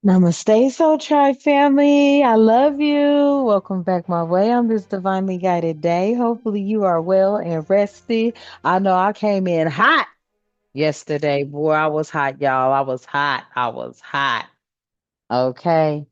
Namaste, Soul Tribe family. I love you. Welcome back my way on this divinely guided day. Hopefully, you are well and rested. I know I came in hot yesterday. Boy, I was hot, y'all. I was hot. I was hot. Okay.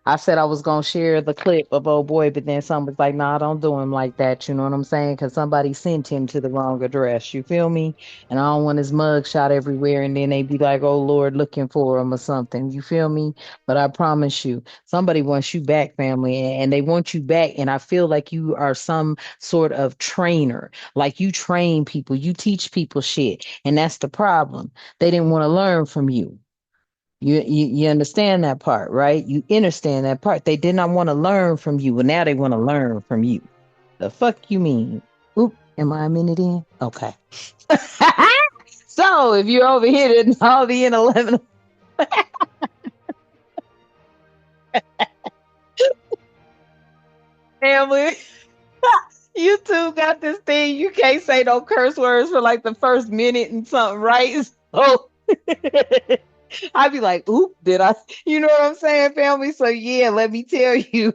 I said I was gonna share the clip of old boy, but then somebody's like, "Nah, don't do him like that." You know what I'm saying? Because somebody sent him to the wrong address. You feel me? And I don't want his mug shot everywhere, and then they be like, "Oh Lord, looking for him or something." You feel me? But I promise you, somebody wants you back, family, and they want you back. And I feel like you are some sort of trainer, like you train people, you teach people shit, and that's the problem. They didn't want to learn from you. You understand that part, right? You understand that part. They did not want to learn from you, but now they want to learn from you. The fuck you mean? Oop, am I a minute in? Okay. So if you're over here, then I'll be in 11 family. YouTube got this thing. You can't say no curse words for like the first minute and something, right? So I'd be like, oop, did I? You know what I'm saying, family? So yeah, let me tell you.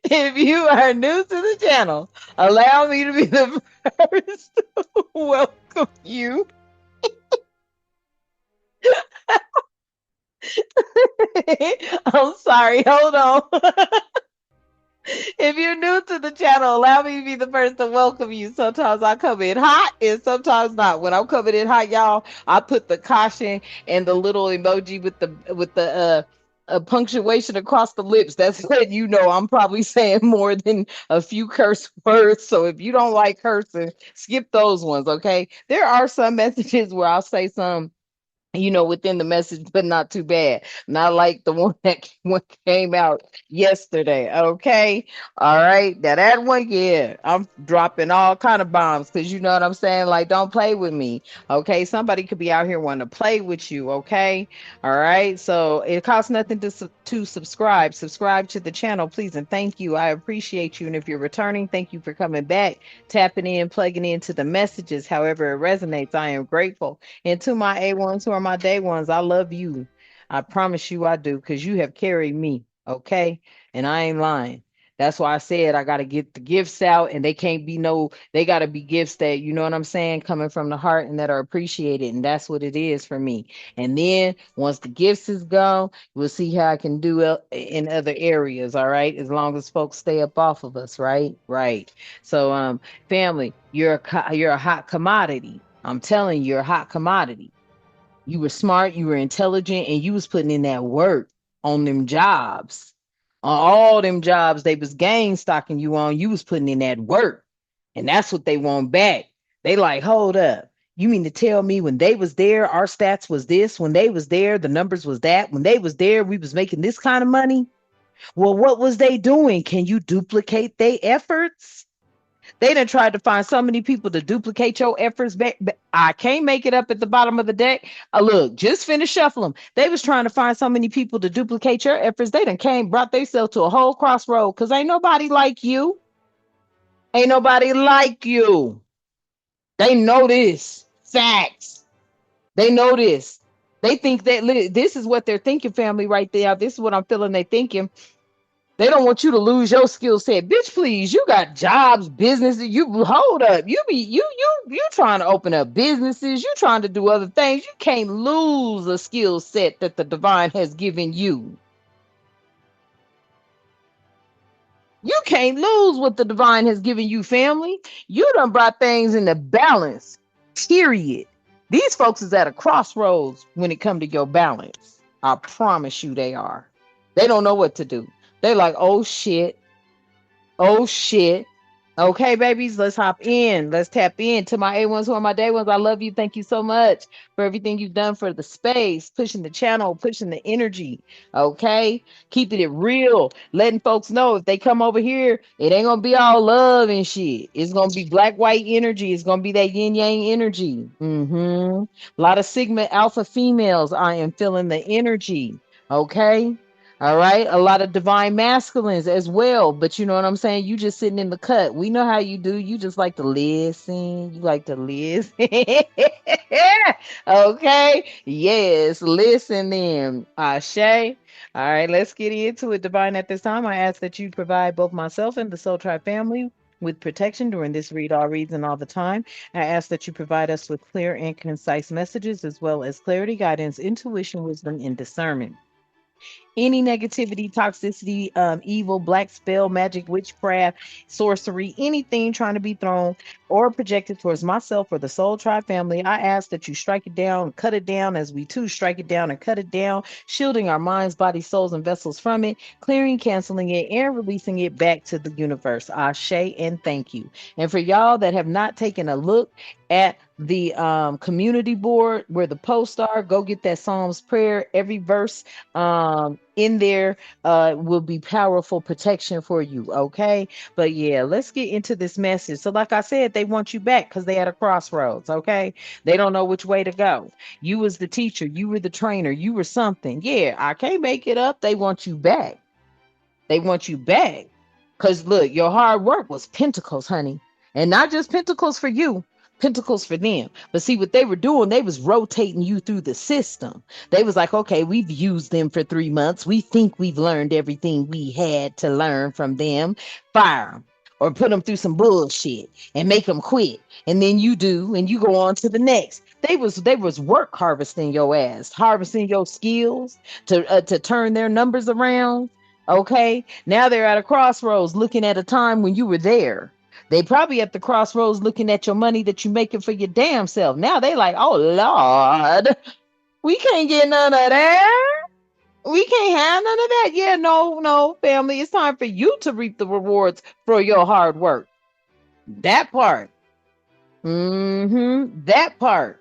If you are new to the channel, allow me to be the first to welcome you. I'm sorry, hold on. If you're new to the channel, allow me to be the first to welcome you. Sometimes I come in hot and sometimes not. When I'm coming in hot, y'all, I put the caution and the little emoji with the punctuation across the lips. That's when you know I'm probably saying more than a few curse words. So if you don't like cursing, skip those ones, okay? There are some messages where I'll say some within the message, but not too bad. Not like the one that came out yesterday. Okay. All right. Now that one, yeah, I'm dropping all kind of bombs because you know what I'm saying? Like, don't play with me. Okay. Somebody could be out here wanting to play with you. Okay. All right. So it costs nothing to subscribe. Subscribe to the channel, please. And thank you. I appreciate you. And if you're returning, thank you for coming back, tapping in, plugging into the messages, however it resonates. I am grateful. And to my A1s who are my day ones, I love you. I promise you I do, because you have carried me. Okay. And I ain't lying. That's why I said I got to get the gifts out, and they can't be they got to be gifts that, you know what I'm saying, coming from the heart and that are appreciated. And that's what it is for me. And then once the gifts is gone, we'll see how I can do it in other areas. All right. As long as folks stay up off of us. Right. Right. So, family, you're a hot commodity. I'm telling you, you're a hot commodity. You were smart, you were intelligent, and you was putting in that work on them jobs. On all them jobs they was gang stocking you on, you was putting in that work. And that's what they want back. They like, hold up. You mean to tell me when they was there, our stats was this? When they was there, the numbers was that? When they was there, we was making this kind of money? Well, what was they doing? Can you duplicate their efforts? They done tried to find so many people to duplicate your efforts back. I can't make it up at the bottom of the deck. Look, just finish shuffle them. They was trying to find so many people to duplicate your efforts. They done brought themselves to a whole crossroad because ain't nobody like you. Ain't nobody like you. They know this. Facts. They know this. They think that this is what they're thinking, family, right there. This is what I'm feeling they thinking. They don't want you to lose your skill set. Bitch, please. You got jobs, businesses. You hold up. You trying to open up businesses. You trying to do other things. You can't lose a skill set that the divine has given you. You can't lose what the divine has given you, family. You done brought things into balance. Period. These folks is at a crossroads when it come to your balance. I promise you they are. They don't know what to do. They like, oh shit. Oh shit. Okay, babies, let's hop in. Let's tap in to my A1s who are my day ones. I love you. Thank you so much for everything you've done for the space, pushing the channel, pushing the energy. Okay, keeping it real, letting folks know if they come over here, it ain't gonna be all love and shit. It's gonna be black white energy. It's gonna be that yin yang energy. A lot of Sigma alpha females. I am feeling the energy. Okay. All right. A lot of divine masculines as well. But you know what I'm saying? You just sitting in the cut. We know how you do. You just like to listen. You like to listen. Okay. Yes. Listen then. Ashe. All right. Let's get into it. Divine, at this time, I ask that you provide both myself and the Soul Tribe family with protection during this read all reads and all the time. I ask that you provide us with clear and concise messages as well as clarity, guidance, intuition, wisdom, and discernment. Any negativity, toxicity, evil, black spell, magic, witchcraft, sorcery, anything trying to be thrown or projected towards myself or the Soul Tribe family, I ask that you strike it down, cut it down as we too strike it down and cut it down, shielding our minds, bodies, souls, and vessels from it, clearing, canceling it, and releasing it back to the universe. Ashe and thank you. And for y'all that have not taken a look at the community board where the posts are, go get that Psalms prayer. Every verse in there will be powerful protection for you. Okay. But yeah, let's get into this message. So, like I said, they want you back because they at a crossroads. Okay. They don't know which way to go. You was the teacher, you were the trainer, you were something. Yeah, I can't make it up. They want you back. They want you back. Because look, your hard work was pentacles, honey. And not just pentacles for you, pentacles for them. But see what they were doing, they was rotating you through the system. They was like, okay, we've used them for 3 months. We think we've learned everything we had to learn from them. Fire them or put them through some bullshit and make them quit. And then you do, and you go on to the next. They was work harvesting your ass, harvesting your skills to turn their numbers around. Okay, now they're at a crossroads, looking at a time when you were there. They probably at the crossroads looking at your money that you making for your damn self. Now they like, oh Lord, we can't get none of that. We can't have none of that. Yeah, no, no, family. It's time for you to reap the rewards for your hard work. That part. That part.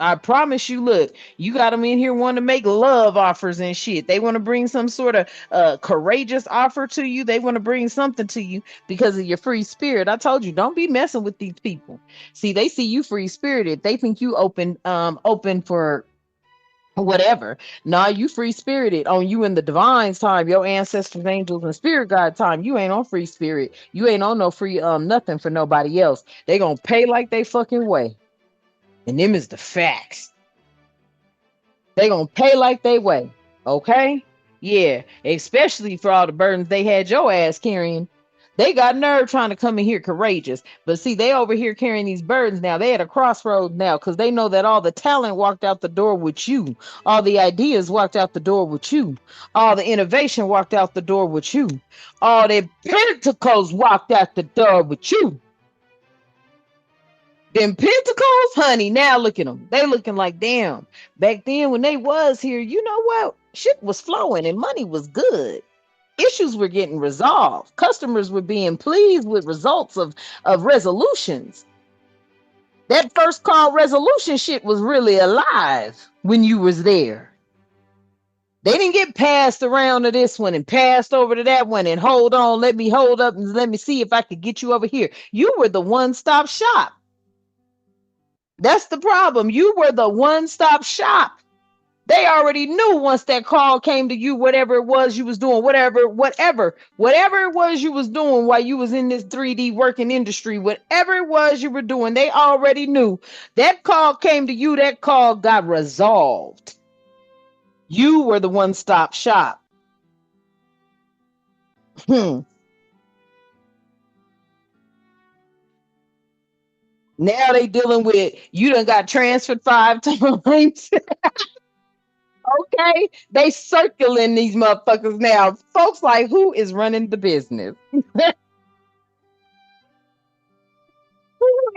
I promise you, look, you got them in here wanting to make love offers and shit. They want to bring some sort of courageous offer to you. They want to bring something to you because of your free spirit. I told you, don't be messing with these people. See, they see you free spirited. They think you open for whatever. Nah, you free spirited on you in the divine's time, your ancestors, angels, and spirit guide time. You ain't on free spirit. You ain't on no free nothing for nobody else. They gonna pay like they fucking way. And them is the facts. They gonna pay like they weigh. Okay? Yeah. Especially for all the burdens they had your ass carrying. They got nerve trying to come in here courageous. But see, they over here carrying these burdens now. They at a crossroads now because they know that all the talent walked out the door with you. All the ideas walked out the door with you. All the innovation walked out the door with you. All the pentacles walked out the door with you. Them pentacles, honey, now look at them. They looking like, damn, back then when they was here, you know what? Shit was flowing and money was good. Issues were getting resolved. Customers were being pleased with results of resolutions. That first call resolution shit was really alive when you was there. They didn't get passed around to this one and passed over to that one and hold on, let me hold up and let me see if I could get you over here. You were the one-stop shop. That's the problem. You were the one-stop shop. They already knew once that call came to you, whatever it was you was doing, whatever it was you was doing while you was in this 3D working industry, whatever it was you were doing, they already knew that call came to you, that call got resolved. You were the one-stop shop. Now they dealing with you done got transferred 5 times. Okay, they circling these motherfuckers now. Folks like, who is running the business? Who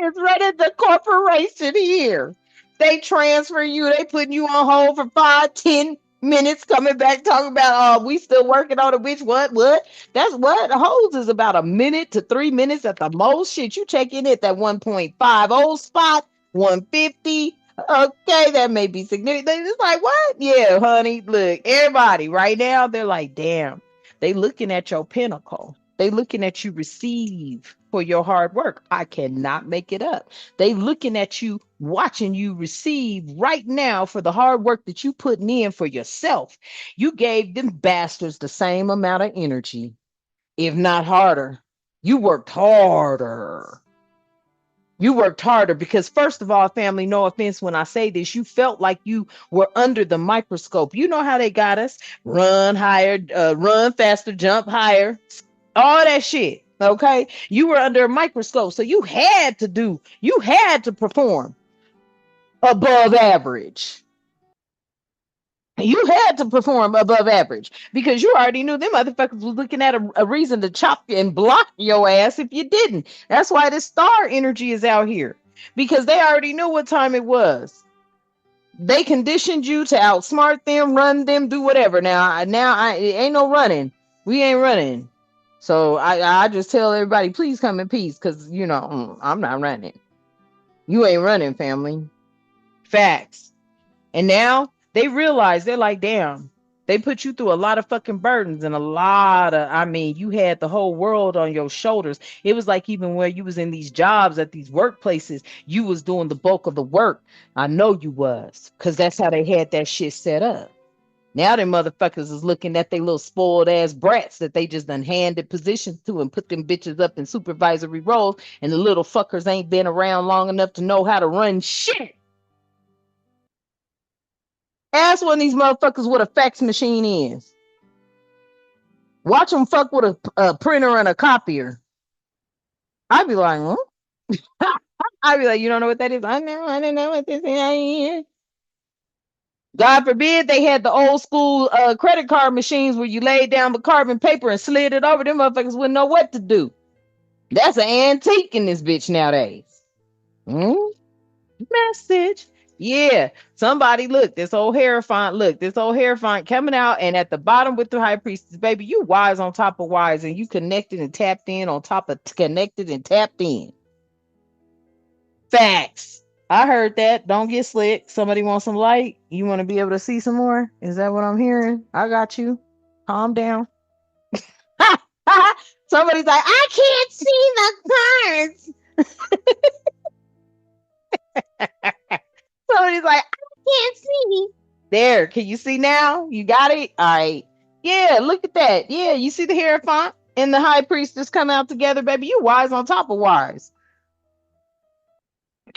is running the corporation here? They transfer you. They putting you on hold for 5, 10 minutes, coming back talking about, we still working on it. Which what? That's what holds is about a minute to 3 minutes at the most. Shit, you check in at that 1.50 spot, 150. Okay, that may be significant. It's like, what? Yeah, honey. Look, everybody right now, they're like, damn. They looking at your pinnacle. They looking at you receive. for your hard work. I cannot make it up. They looking at you, watching you receive right now for the hard work that you putting in for yourself. You gave them bastards the same amount of energy, if not harder. You worked harder. You worked harder because, first of all, family, no offense when I say this, you felt like you were under the microscope. You know how they got us: run higher, run faster, jump higher, all that shit. Okay. You were under a microscope. So you had to perform above average. You had to perform above average because you already knew them motherfuckers was looking at a reason to chop you and block your ass if you didn't. That's why this star energy is out here, because they already knew what time it was. They conditioned you to outsmart them, run them, do whatever. Now, it ain't no running. We ain't running. So I just tell everybody, please come in peace, because I'm not running. You ain't running, family. Facts. And now they realize, they're like, damn, they put you through a lot of fucking burdens and a lot of, I mean, you had the whole world on your shoulders. It was like, even where you was in these jobs at these workplaces, you was doing the bulk of the work. I know you was, because that's how they had that shit set up. Now them motherfuckers is looking at they little spoiled ass brats that they just done handed positions to and put them bitches up in supervisory roles, and the little fuckers ain't been around long enough to know how to run shit. Ask one of these motherfuckers what a fax machine is. Watch them fuck with a printer and a copier. I'd be like, huh? I'd be like, you don't know what that is? I don't know what this is. God forbid they had the old school credit card machines where you laid down the carbon paper and slid it over. Them motherfuckers wouldn't know what to do. That's an antique in this bitch nowadays. Hmm? Message. Yeah, somebody look, this old Hierophant coming out, and at the bottom with the high priestess, baby, you wise on top of wise, and you connected and tapped in on top of connected and tapped in. Facts. I heard that. Don't get slick. Somebody want some light? You want to be able to see some more? Is that what I'm hearing? I got you. Calm down. Somebody's like, I can't see the cards. Somebody's like, I can't see. There, can you see now? You got it? All right. Yeah, look at that. Yeah, you see the Hierophant and the high priestess come out together, baby. You wise on top of wise.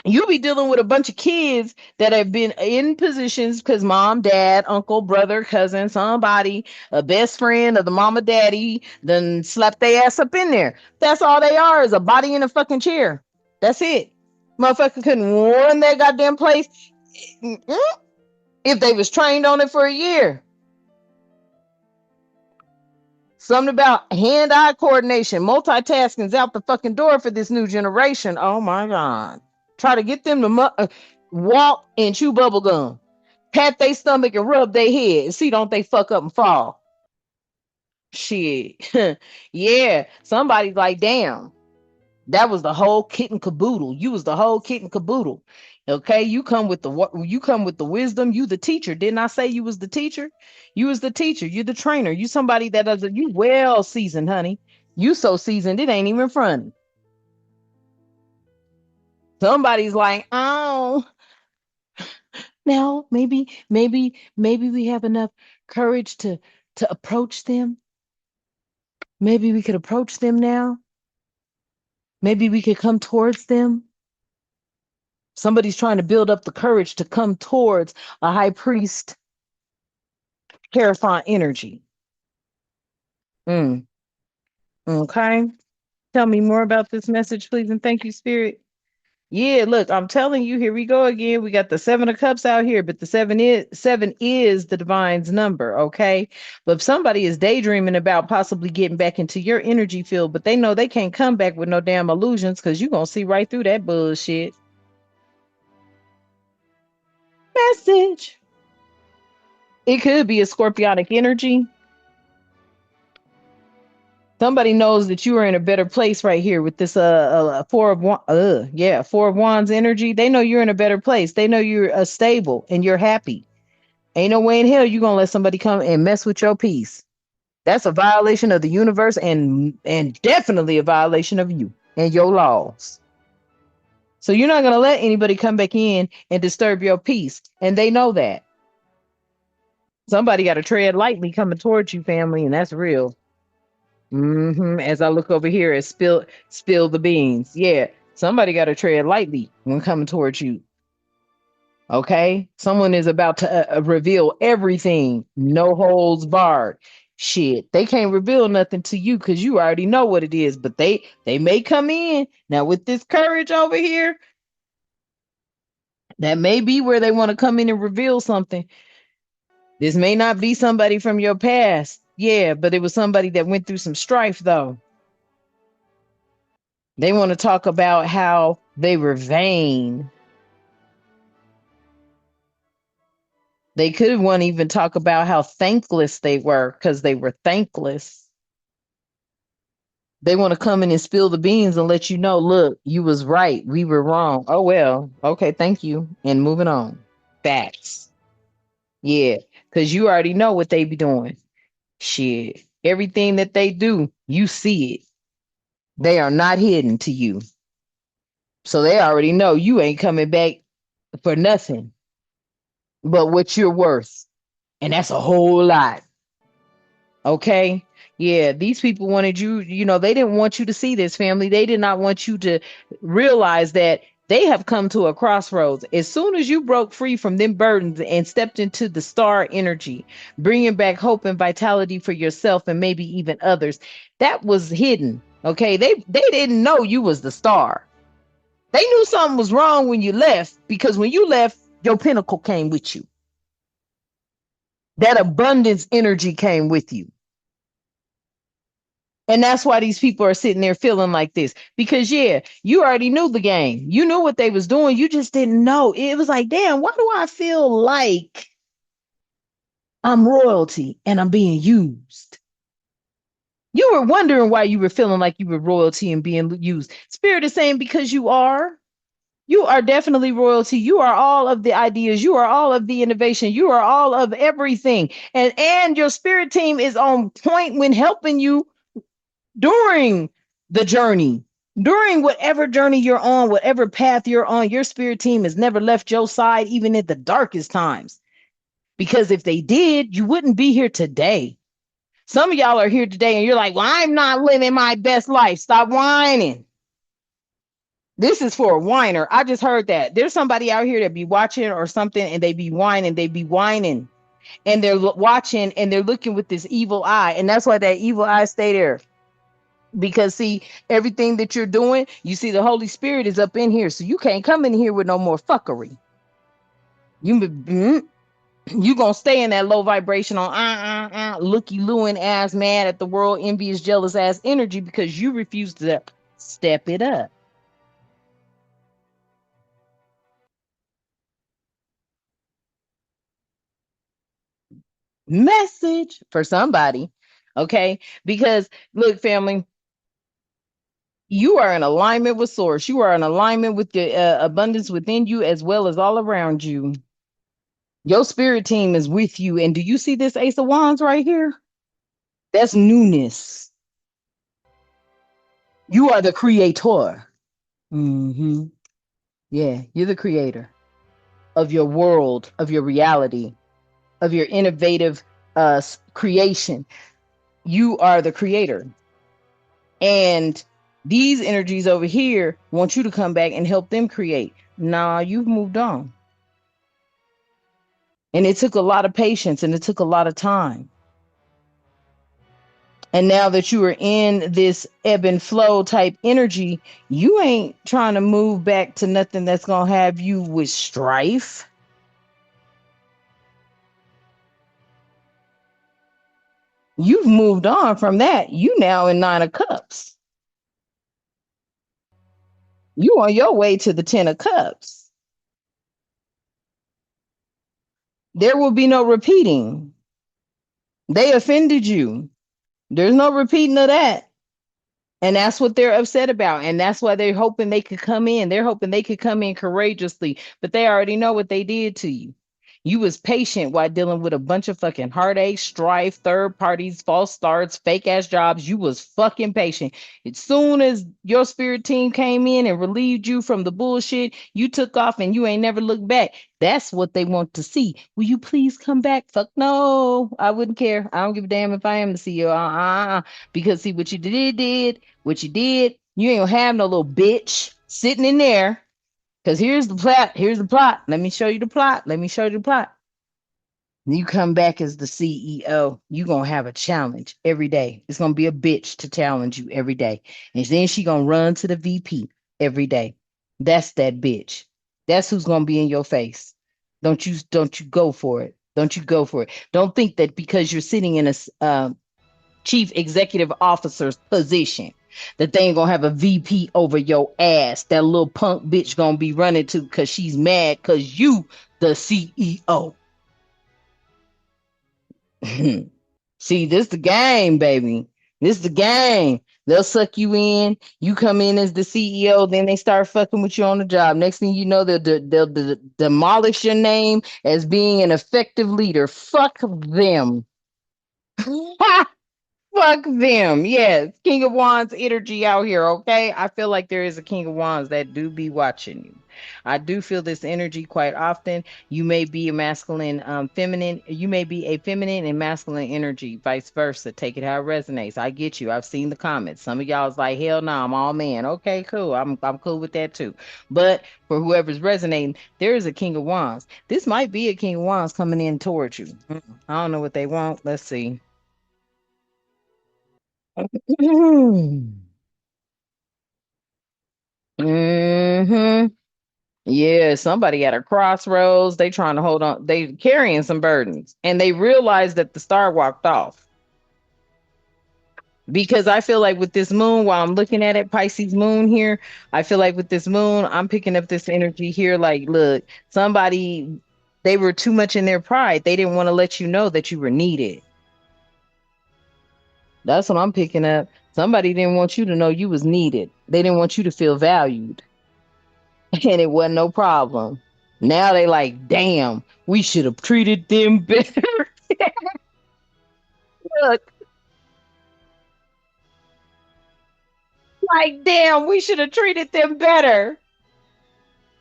You'll be dealing with a bunch of kids that have been in positions because mom, dad, uncle, brother, cousin, somebody, a best friend of the mama, daddy, then slapped their ass up in there. That's all they are, is a body in a fucking chair. That's it. Motherfucker couldn't run that goddamn place if they was trained on it for a year. Something about hand-eye coordination, multitasking's out the fucking door for this new generation. Oh my God. Try to get them to walk and chew bubble gum, pat their stomach and rub their head and see don't they fuck up and fall. Shit. Yeah, somebody's like, damn, that was the whole kit and caboodle. You was the whole kit and caboodle. Okay, you come with the wisdom. You the teacher. Didn't I say you was the teacher? You was the teacher. You the trainer. You somebody that does you well seasoned, honey. You so seasoned it ain't even funny. Somebody's like, oh, now maybe we have enough courage to approach them. Maybe we could approach them now. Maybe we could come towards them. Somebody's trying to build up the courage to come towards a high priest, Hierophant energy. Okay. Tell me more about this message, please, and thank you, Spirit. Yeah, look, I'm telling you, here we go again. We got the 7 of Cups out here, but the seven is the divine's number, okay? But if somebody is daydreaming about possibly getting back into your energy field, but they know they can't come back with no damn illusions, because you're gonna see right through that bullshit. Message. It could be a scorpionic energy. Somebody knows that you are in a better place right here with this Four of Wands energy. They know you're in a better place. They know you're stable and you're happy. Ain't no way in hell you gonna let somebody come and mess with your peace. That's a violation of the universe and definitely a violation of you. and your laws. So you're not going to let anybody come back in and disturb your peace. And they know that. Somebody got to tread lightly coming towards you, family, and that's real. As I look over here at spill the beans. Yeah, somebody got to tread lightly when coming towards you. Okay, someone is about to reveal everything, no holds barred. Shit, they can't reveal nothing to you because you already know what it is. But they may come in now with this courage over here. That may be where they want to come in and reveal something. This may not be somebody from your past, yeah, but it was somebody that went through some strife though. They want to talk about how they were vain. They could want to even talk about how thankless they were because they were thankless. They want to come in and spill the beans and let you know, look, you was right. We were wrong. Oh, well. Okay, thank you. And moving on. Facts. Yeah, because you already know what they be doing. Shit. Everything that they do, you see it. They are not hidden to you. So they already know you ain't coming back for nothing but what you're worth. And that's a whole lot. Okay. Yeah, these people wanted you, they didn't want you to see this, family. They did not want you to realize that they have come to a crossroads. As soon as you broke free from them burdens and stepped into the star energy, bringing back hope and vitality for yourself and maybe even others, that was hidden. Okay. They didn't know you was the star. They knew something was wrong when you left because when you left, your pinnacle came with you. That abundance energy came with you. And that's why these people are sitting there feeling like this. Because yeah, you already knew the game. You knew what they was doing. You just didn't know. It was like, damn, why do I feel like I'm royalty and I'm being used? You were wondering why you were feeling like you were royalty and being used. Spirit is saying because you are. You are definitely royalty. You are all of the ideas. You are all of the innovation. You are all of everything. And your spirit team is on point when helping you during the journey, during whatever journey you're on, whatever path you're on. Your spirit team has never left your side, even in the darkest times. Because if they did, you wouldn't be here today. Some of y'all are here today and you're like, well, I'm not living my best life. Stop whining. This is for a whiner. I just heard that. There's somebody out here that be watching or something and they be whining. They be whining. And they're watching and they're looking with this evil eye. And that's why that evil eye stay there. Because see, everything that you're doing, you see the Holy Spirit is up in here. So you can't come in here with no more fuckery. You gonna stay in that low vibrational looky looing ass, mad at the world, envious, jealous ass energy because you refuse to step it up. Message for somebody. Okay. Because look, family, you are in alignment with source. You are in alignment with the abundance within you as well as all around you. Your spirit team is with you. And do you see this Ace of Wands right here? That's newness. You are the creator. Yeah, you're the creator of your world, of your reality, of your innovative creation. You are the creator. And these energies over here want you to come back and help them create. Nah, you've moved on. And it took a lot of patience and it took a lot of time. And now that you are in this ebb and flow type energy, you ain't trying to move back to nothing that's going to have you with strife. You've moved on from that. You now in 9 of Cups. You on your way to the 10 of Cups. There will be no repeating. They offended you. There's no repeating of that. And that's what they're upset about. And that's why they're hoping they could come in. They're hoping they could come in courageously, but they already know what they did to you. You was patient while dealing with a bunch of fucking heartache, strife, third parties, false starts, fake ass jobs. You was fucking patient. As soon as your spirit team came in and relieved you from the bullshit, you took off and you ain't never looked back. That's what they want to see. Will you please come back? Fuck no. I wouldn't care. I don't give a damn if I am the CEO. Because see what you what you did, you ain't gonna have no little bitch sitting in there. Because here's the plot. Here's the plot. Let me show you the plot. Let me show you the plot. You come back as the CEO, you're gonna have a challenge every day. It's gonna be a bitch to challenge you every day. And then she gonna run to the VP every day. That's that bitch. That's who's gonna be in your face. Don't you go for it. Don't you go for it. Don't think that because you're sitting in a chief executive officer's position that they ain't gonna have a VP over your ass. That little punk bitch gonna be running to because she's mad because you the CEO. See, this the game, baby. This the game. They'll suck you in. You come in as the CEO, then they start fucking with you on the job. Next thing you know, they'll demolish your name as being an effective leader. Fuck them. Fuck them. Yes. King of Wands energy out here, okay? I feel like there is a King of Wands that do be watching you. I do feel this energy quite often. You may be a masculine, feminine. You may be a feminine and masculine energy, vice versa. Take it how it resonates. I get you. I've seen the comments. Some of y'all's like, hell no, I'm all man. Okay, cool. I'm cool with that too. But for whoever's resonating, there is a King of Wands. This might be a King of Wands coming in towards you. I don't know what they want. Let's see. hmm Yeah, somebody at a crossroads. They trying to hold on. They carrying some burdens, and they realize that the star walked off. Because I feel like with this moon, while I'm looking at it, Pisces moon here, I feel like with this moon, I'm picking up this energy here. Like, look, somebody, they were too much in their pride. They didn't want to let you know that you were needed. That's what I'm picking up. Somebody didn't want you to know you was needed. They didn't want you to feel valued. And it wasn't no problem. Now they like, damn, we should have treated them better. Look, like, damn, we should have treated them better.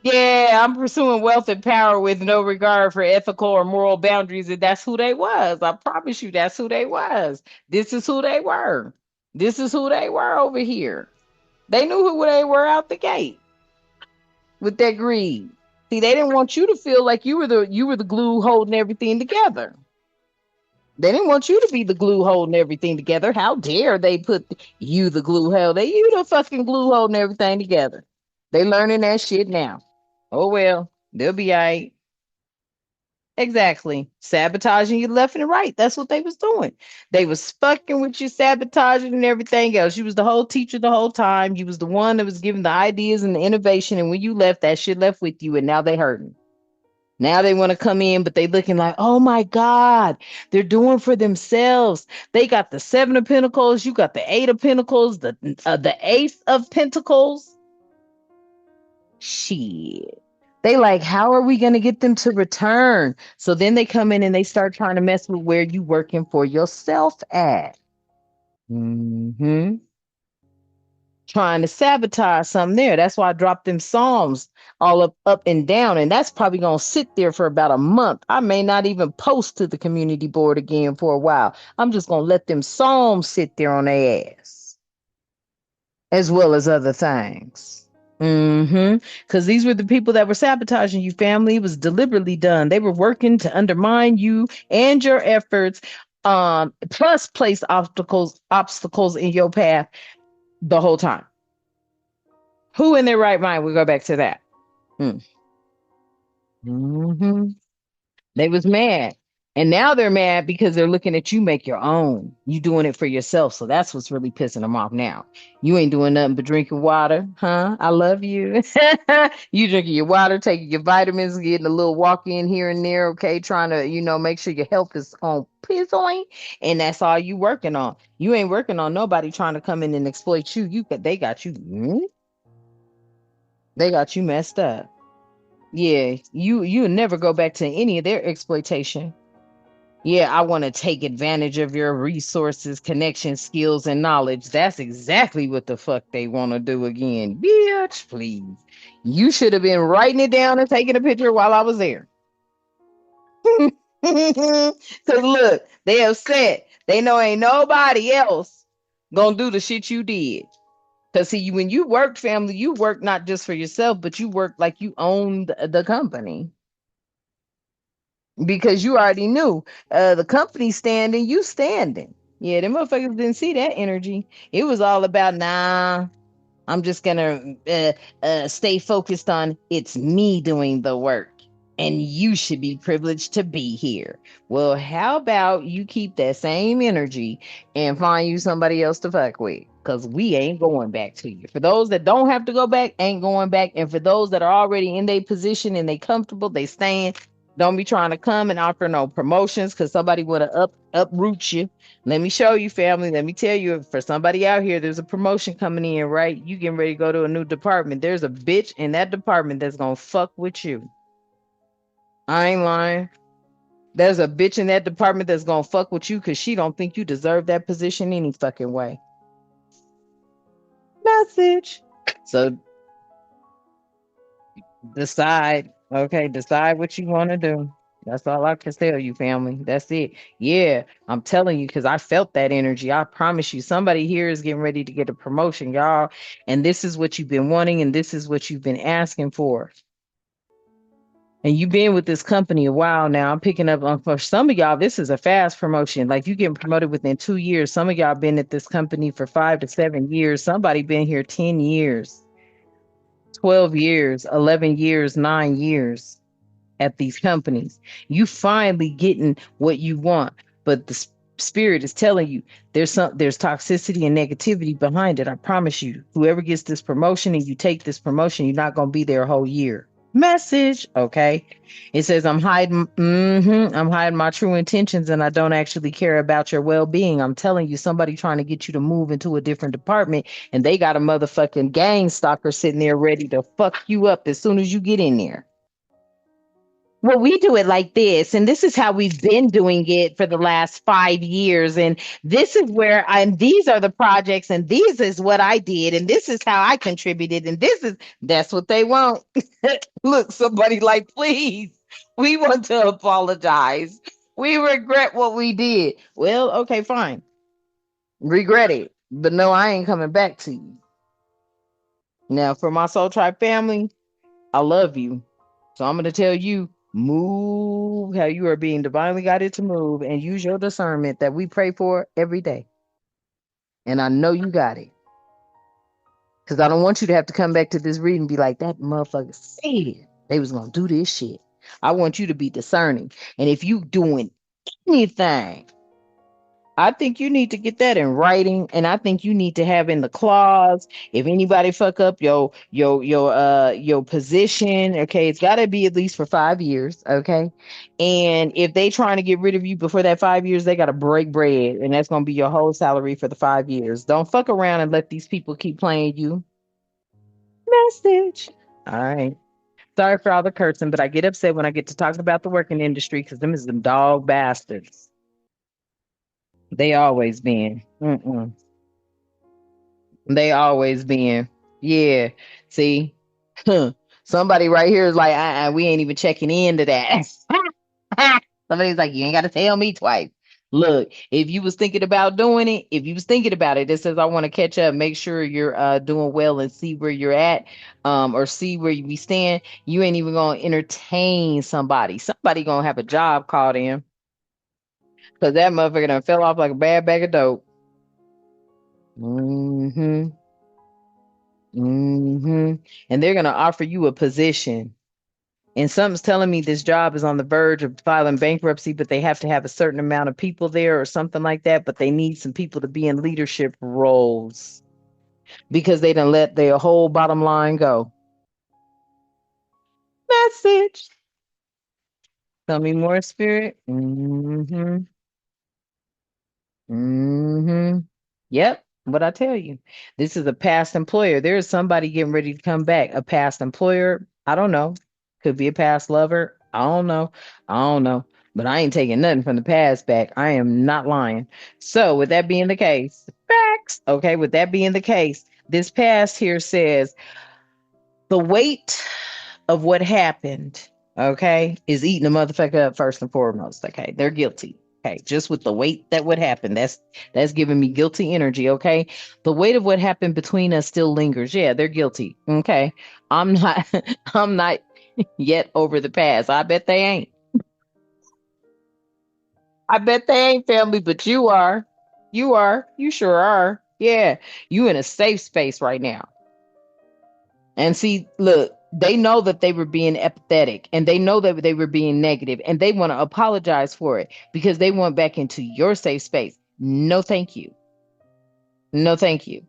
Yeah, I'm pursuing wealth and power with no regard for ethical or moral boundaries, and that's who they was. I promise you, that's who they was. This is who they were. This is who they were over here. They knew who they were out the gate with that greed. See, they didn't want you to feel like you were the glue holding everything together. They didn't want you to be the glue holding everything together. How dare they put you the glue held? They you the fucking glue holding everything together. They learning that shit now. Oh well, they'll be all right. Exactly. Sabotaging you left and right. That's what they was doing. They was fucking with you, sabotaging and everything else. You was the whole teacher the whole time. You was the one that was giving the ideas and the innovation. And when you left, that shit left with you. And now they hurting. Now they want to come in, but they looking like, oh my God, they're doing for themselves. They got the seven of pentacles, you got the eight of pentacles, the ace of pentacles. Shit. They like, how are we gonna get them to return? So then they come in and they start trying to mess with where you working for yourself at. hmm Trying to sabotage something there. That's why I dropped them Psalms all up and down. And that's probably gonna sit there for about a month. I may not even post to the community board again for a while. I'm just gonna let them Psalms sit there on their ass, as well as other things. Because these were the people that were sabotaging you, family. It was deliberately done. They were working to undermine you and your efforts, plus place obstacles in your path the whole time. Who in their right mind? We go back to that. Mm. hmm They was mad. And now they're mad because they're looking at you make your own. You doing it for yourself. So that's what's really pissing them off now. You ain't doing nothing but drinking water, huh? I love you. You drinking your water, taking your vitamins, getting a little walk in here and there, okay? Trying to, make sure your health is on point. And that's all you working on. You ain't working on nobody trying to come in and exploit you. They got you. They got you messed up. Yeah, you never go back to any of their exploitation. Yeah, I want to take advantage of your resources, connections, skills, and knowledge. That's exactly what the fuck they want to do again. Bitch, please. You should have been writing it down and taking a picture while I was there. Cause look, they upset. They know ain't nobody else gonna do the shit you did. Cause see, when you work family, you work not just for yourself, but you work like you own the company. Because you already knew the company standing, you standing. Yeah, them motherfuckers didn't see that energy. It was all about, nah, I'm just gonna stay focused on it's me doing the work. And you should be privileged to be here. Well, how about you keep that same energy and find you somebody else to fuck with? Because we ain't going back to you. For those that don't have to go back, ain't going back. And for those that are already in their position and they comfortable, they staying. Don't be trying to come and offer no promotions because somebody would have uproot you. Let me show you, family. Let me tell you, for somebody out here, there's a promotion coming in, right? You getting ready to go to a new department. There's a bitch in that department that's gonna fuck with you. I ain't lying. There's a bitch in that department that's gonna fuck with you because she don't think you deserve that position any fucking way. Message. So decide. Okay, decide what you want to do. That's all I can tell you, family. That's it. Yeah, I'm telling you because I felt that energy. I promise you, somebody here is getting ready to get a promotion, y'all. And this is what you've been wanting, and this is what you've been asking for. And you've been with this company a while now. I'm picking up on for some of y'all, this is a fast promotion. Like you getting promoted within 2 years. Some of y'all been at this company for 5 to 7 years. Somebody been here 10 years, 12 years, 11 years, 9 years at these companies. You finally getting what you want, but the spirit is telling you there's toxicity and negativity behind it. I promise you, whoever gets this promotion and you take this promotion, you're not gonna be there a whole year. Message, okay? It says I'm hiding my true intentions and I don't actually care about your well-being. I'm telling you, somebody trying to get you to move into a different department and they got a motherfucking gang stalker sitting there ready to fuck you up as soon as you get in there. Well, we do it like this, and this is how we've been doing it for the last 5 years. And this is where I'm, these are the projects, and this is what I did, and this is how I contributed, and that's what they want. Look, somebody like, please, we want to apologize. We regret what we did. Well, okay, fine. Regret it. But no, I ain't coming back to you. Now, for my Soul Tribe family, I love you. So I'm going to tell you, move how you are being divinely guided to move and use your discernment that we pray for every day. And I know you got it. Because I don't want you to have to come back to this reading and be like, that motherfucker said they was going to do this shit. I want you to be discerning. And if you doing anything, I think you need to get that in writing, and I think you need to have in the clause. If anybody fuck up your position, okay, it's got to be at least for 5 years, okay. And if they trying to get rid of you before that 5 years, they got to break bread, and that's gonna be your whole salary for the 5 years. Don't fuck around and let these people keep playing you. Message. All right. Sorry for all the cursing, but I get upset when I get to talking about the working industry because them is them dog bastards. They always been. Mm-mm. They always been. Yeah. See, huh. Somebody right here is like, we ain't even checking into that. Somebody's like, you ain't got to tell me twice. Look, if you was thinking about doing it, if you was thinking about it, it says I want to catch up, make sure you're doing well and see where you're at, or see where you be stand. You ain't even gonna entertain somebody. Somebody gonna have a job called in because that motherfucker done fell off like a bad bag of dope. Hmm. And they're going to offer you a position. And something's telling me this job is on the verge of filing bankruptcy, but they have to have a certain amount of people there or something like that. But they need some people to be in leadership roles because they done let their whole bottom line go. Message. Tell me more, spirit. Mm-hmm. Yep. What I tell you, this is a past employer. There is somebody getting ready to come back. A past employer. I don't know. Could be a past lover. I don't know. I don't know. But I ain't taking nothing from the past back. I am not lying. So, with that being the case, facts. Okay, with that being the case, this past here says the weight of what happened, okay, is eating a motherfucker up first and foremost. Okay, they're guilty. Okay, just with the weight that would happen, that's giving me guilty energy. Okay, the weight of what happened between us still lingers. Yeah, they're guilty. Okay, I'm not. I'm not yet over the past. I bet they ain't. I bet they ain't family, but you are. You are. You sure are. Yeah, you in a safe space right now. And see, look, they know that they were being empathetic and they know that they were being negative and they want to apologize for it because they want back into your safe space. No, thank you. No, thank you.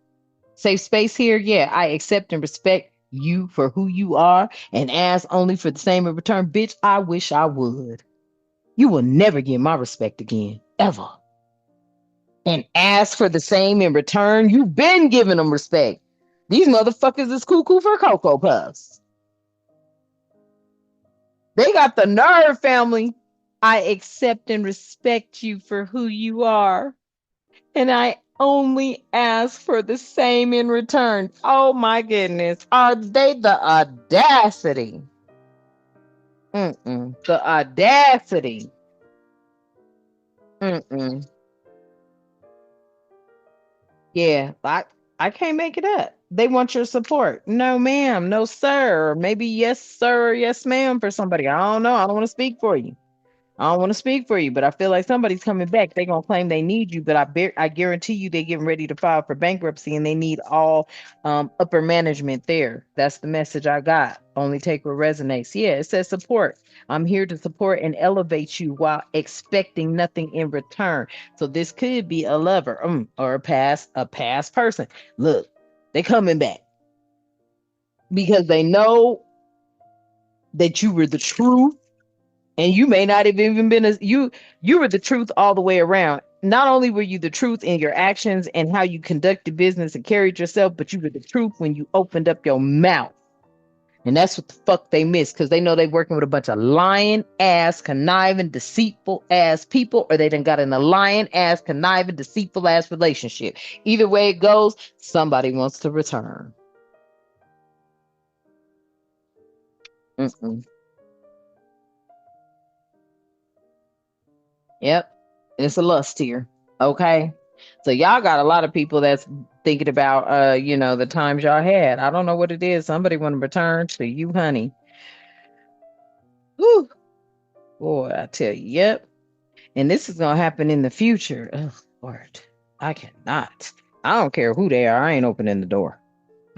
Safe space here. Yeah, I accept and respect you for who you are and ask only for the same in return. Bitch, I wish I would. You will never get my respect again, ever. And ask for the same in return. You've been giving them respect. These motherfuckers is cuckoo for Cocoa Puffs. They got the nerve, family. I accept and respect you for who you are. And I only ask for the same in return. Oh my goodness. Are they the audacity? Mm-mm. The audacity. Mm-mm. Yeah, I can't make it up. They want your support. No, ma'am. No, sir. Maybe yes, sir, or yes, ma'am for somebody. I don't know. I don't want to speak for you. I don't want to speak for you, but I feel like somebody's coming back. They're gonna claim they need you, but I guarantee you they're getting ready to file for bankruptcy and they need all upper management there. That's the message I got. Only take what resonates. Yeah, it says support. I'm here to support and elevate you while expecting nothing in return. So this could be a lover, or a past person. Look, they coming back because they know that you were the truth and you may not have even been as you were the truth all the way around. Not only were you the truth in your actions and how you conducted business and carried yourself, but you were the truth when you opened up your mouth. And that's what the fuck they miss because they know they working with a bunch of lying ass, conniving, deceitful ass people, or they done got in a lying ass, conniving, deceitful ass relationship. Either way it goes, somebody wants to return. Mm-mm. Yep. It's a lust here. Okay. So y'all got a lot of people that's thinking about the times y'all had. I don't know what it is. Somebody want to return to you, honey. Whew. Boy, I tell you, yep. And this is gonna happen in the future. Oh Lord. I cannot. I don't care who they are. I ain't opening the door.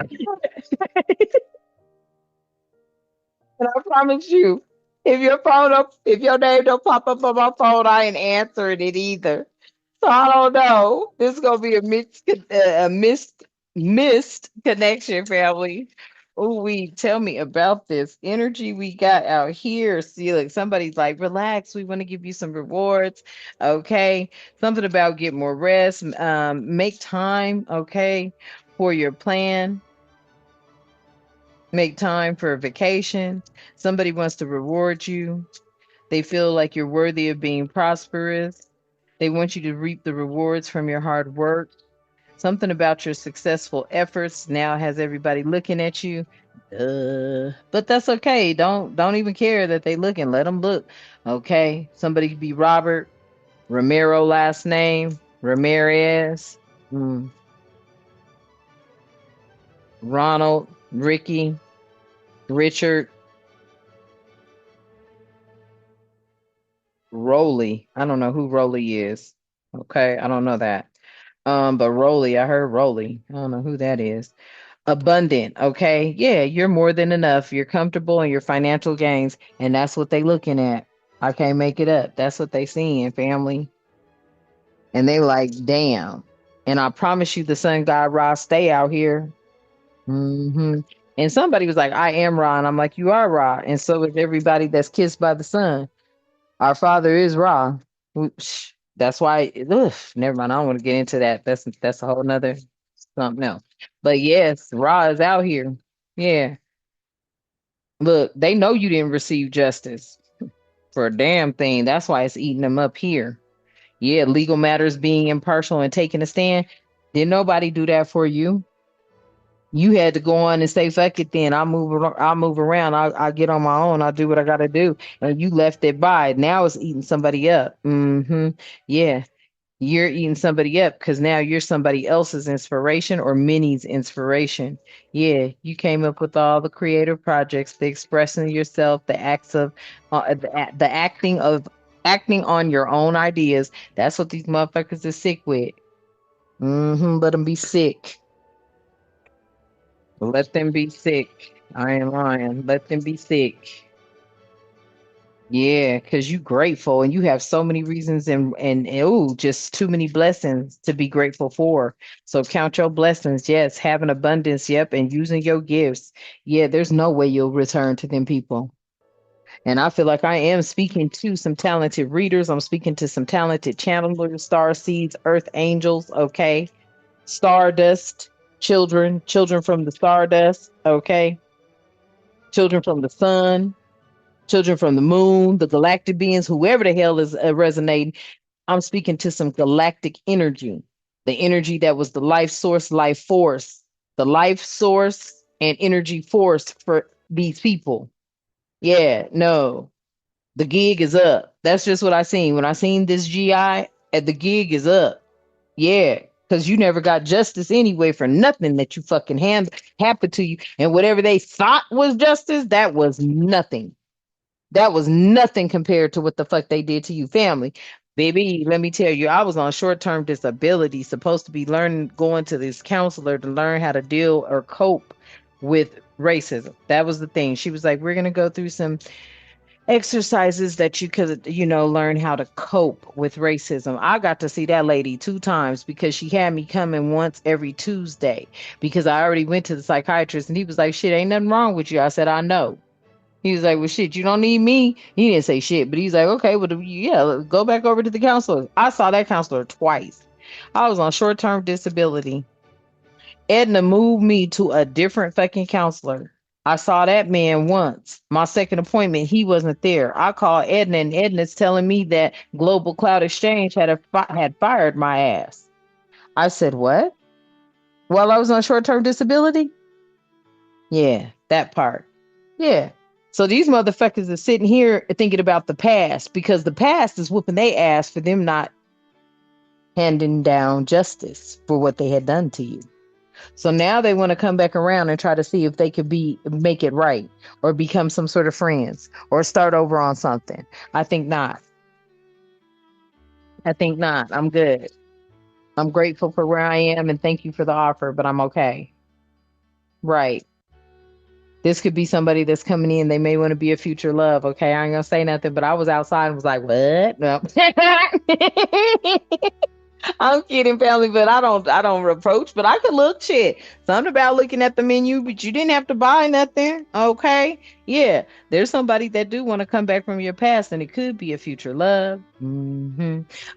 And I promise you, if your name don't pop up on my phone, I ain't answering it either. So I don't know. This is gonna be a missed connection, family. Oh, we tell me about this energy we got out here. See, like somebody's like, relax. We want to give you some rewards. Okay, something about get more rest. Make time. Okay, for your plan. Make time for a vacation. Somebody wants to reward you. They feel like you're worthy of being prosperous. They want you to reap the rewards from your hard work. Something about your successful efforts now has everybody looking at you. But that's okay. Don't even care that they looking. Let them look. Okay. Somebody could be Robert, Romero last name, Ramirez, mm, Ronald, Ricky, Richard, Rowley. I don't know who Rowley is. Okay, I don't know that. But Rowley, I heard Rowley. I don't know who that is. Abundant, okay? Yeah, you're more than enough. You're comfortable in your financial gains, and that's what they looking at. I can't make it up. That's what they seeing, family. And they like, damn. And I promise you, the sun god Ra stay out here. And somebody was like, I am Ra. And I'm like, you are Ra. And so is everybody that's kissed by the sun. Our father is Ra. That's why, ugh, never mind. I don't want to get into that. That's a whole nother something else. But yes, Ra is out here. Yeah. Look, they know you didn't receive justice for a damn thing. That's why it's eating them up here. Yeah, legal matters being impartial and taking a stand. Did nobody do that for you? You had to go on and say, "Fuck it." Then I'll move around. I'll get on my own. I'll do what I got to do. And you left it by. Now it's eating somebody up. Yeah, you're eating somebody up because now you're somebody else's inspiration or Minnie's inspiration. Yeah, you came up with all the creative projects, the expressing yourself, the acts of the acting on your own ideas. That's what these motherfuckers are sick with. Let them be sick. Let them be sick. I ain't lying. Let them be sick. Yeah, because you grateful and you have so many reasons and oh, just too many blessings to be grateful for. So count your blessings. Yes, have an abundance. Yep, and using your gifts. Yeah, there's no way you'll return to them people. And I feel like I am speaking to some talented readers. I'm speaking to some talented channelers, star seeds, earth angels. Okay, stardust, children from the stardust. Okay, children from the sun, children from the moon, the galactic beings, whoever the hell is resonating. I'm speaking to some galactic energy, the energy that was the life source, life force, the life source and energy force for these people. Yeah, no, the gig is up. That's just what I seen. When I seen this GI, the gig is up. Yeah, because you never got justice anyway for nothing that you fucking happened to you. And whatever they thought was justice, that was nothing. That was nothing compared to what the fuck they did to you, family. Baby, let me tell you, I was on short-term disability, supposed to be learning, going to this counselor to learn how to deal or cope with racism. That was the thing. She was like, we're going to go through some exercises that you could, learn how to cope with racism. I got to see that lady two times because she had me coming once every Tuesday because I already went to the psychiatrist and he was like, shit, ain't nothing wrong with you. I said, I know. He was like, well, shit, you don't need me. He didn't say shit, but he's like, okay, well, yeah, go back over to the counselor. I saw that counselor twice. I was on short term disability. Edna moved me to a different fucking counselor. I saw that man once. My second appointment, he wasn't there. I called Edna, and Edna's telling me that Global Cloud Exchange had fired my ass. I said, what? While I was on short term disability? Yeah, that part. Yeah. So these motherfuckers are sitting here thinking about the past because the past is whooping they ass for them not handing down justice for what they had done to you. So now they want to come back around and try to see if they could make it right or become some sort of friends or start over on something. I think not. I think not. I'm good. I'm grateful for where I am and thank you for the offer, but I'm okay. Right. This could be somebody that's coming in. They may want to be a future love. Okay. I ain't gonna say nothing, but I was outside and was like, what? No. I'm kidding, family, but I don't reproach, but I could look shit. Something about looking at the menu, but you didn't have to buy nothing. Okay. Yeah. There's somebody that do want to come back from your past, and it could be a future love.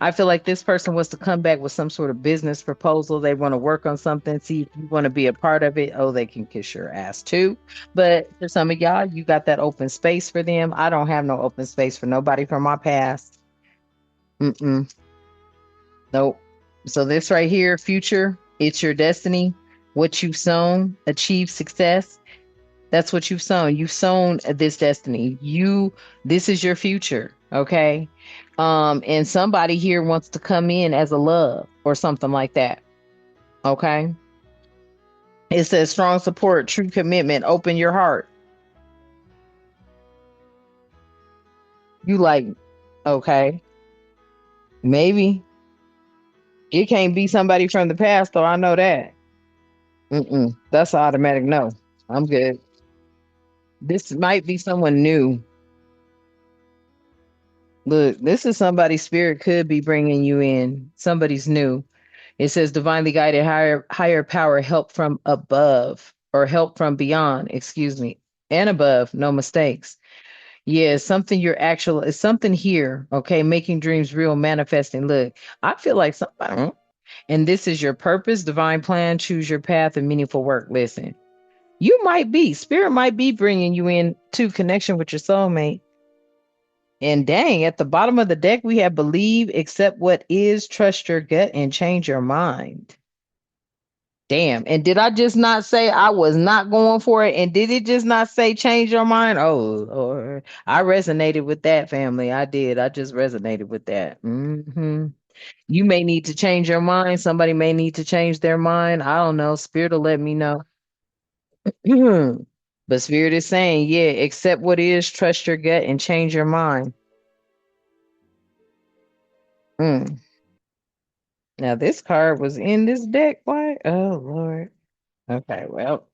I feel like this person wants to come back with some sort of business proposal. They want to work on something, see if you want to be a part of it. Oh, they can kiss your ass too. But for some of y'all, you got that open space for them. I don't have no open space for nobody from my past. Mm-mm. Nope. So this right here, future, it's your destiny. What you've sown, achieve success. That's what you've sown. You've sown this destiny. This is your future. Okay. And somebody here wants to come in as a love or something like that. Okay. It says strong support, true commitment, open your heart. You like, okay, maybe it can't be somebody from the past, though. I know that. That's an automatic no. I'm good. This might be someone new. Look, this is somebody's spirit could be bringing you in. Somebody's new. It says divinely guided higher power, help from above or help from beyond, excuse me, and above, no mistakes. Yeah, it's something here, okay, making dreams real, manifesting. Look, I feel like somebody, and this is your purpose, divine plan, choose your path and meaningful work. Listen. You might be, spirit might be bringing you in to connection with your soulmate. And dang, at the bottom of the deck, we have believe, accept what is, trust your gut, and change your mind. Damn. And did I just not say I was not going for it? And did it just not say change your mind? Oh, Lord. I resonated with that, family. I did. I just resonated with that. You may need to change your mind. Somebody may need to change their mind. I don't know. Spirit will let me know. But Spirit is saying, yeah, accept what is, trust your gut, and change your mind. Mm. Now, this card was in this deck. Why? Oh, Lord. Okay, well.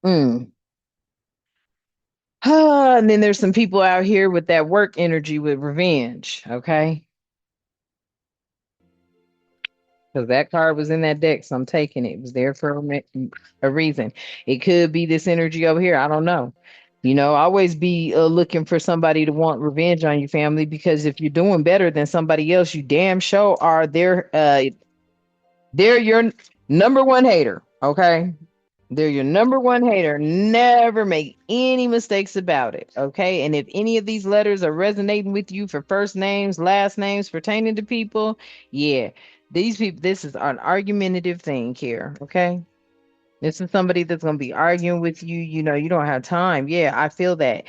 Mm. And then there's some people out here with that work energy with revenge. Okay. Because that card was in that deck. So I'm taking it. It was there for a reason. It could be this energy over here. I don't know. Always be looking for somebody to want revenge on your family because if you're doing better than somebody else, you damn sure are they're your number one hater. Okay. They're your number one hater. Never make any mistakes about it. Okay. And if any of these letters are resonating with you for first names, last names pertaining to people, yeah, these people, this is an argumentative thing here. Okay. This is somebody that's going to be arguing with you. You don't have time. Yeah, I feel that.